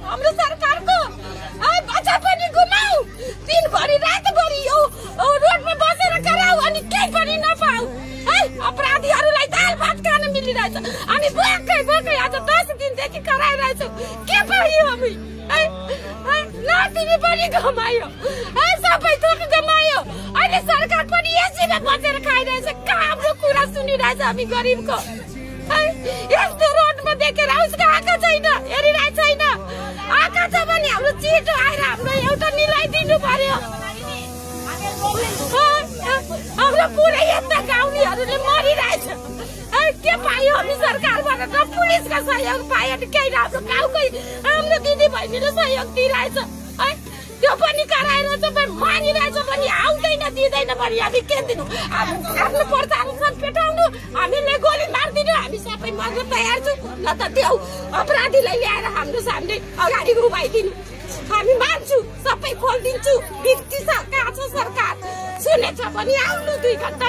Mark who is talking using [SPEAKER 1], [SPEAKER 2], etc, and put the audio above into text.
[SPEAKER 1] हाम्रो सरकारको बच्चा पनि गुमाऊ दिनभरि रातभरि यो रोडमा बसेर कराऊ अनि केही पनि नपाऊ है अपराधीहरूलाई दाल भात खान मिलिरहेछ अनि भर्खै आज 10 दिनदेखि कराइरहेछौ के पाइयो हामी है नातिनी पनि गमायो सबै थोक गमायो अहिले सरकार पनि यसैमा बसेर खाइरहेछ हाम्रो कुरा सुनिरहेछ हामी गरिबको यस्तो रोडमा देखेर उसको आँखा छैन हेरिरहेको छैन आँखा छ भने हाम्रो छिटो आएर हाम्रो एउटा मिलाइदिनु पर्यो हाम्रो पुरै यस्ता गाउँलेहरूले मरिरहेछ के पायो हामी सरकारबाट न पुलिसको सहयोग पायो नि केही राम्रो गाउँकै हाम्रो दिदी बहिनीले सहयोग दिइरहेछ है त्यो पनि कराइरहेछ मानिरहेछ पनि आउँदैन दिँदैन भने हामी के दिनु आफ्नो प्रशासन पेटाउनु हामीले गोली मारिदिनु हामी सबै मर्न तयार छौँ न त त्यो अपराधीलाई ल्याएर हाम्रो सामने अगाडि उभाइदिनु हामी मान्छौ सबै खोलिदिन्छु बित्ती कहाँ छ सरकार सुनेछ भने आउनु 2 घण्टा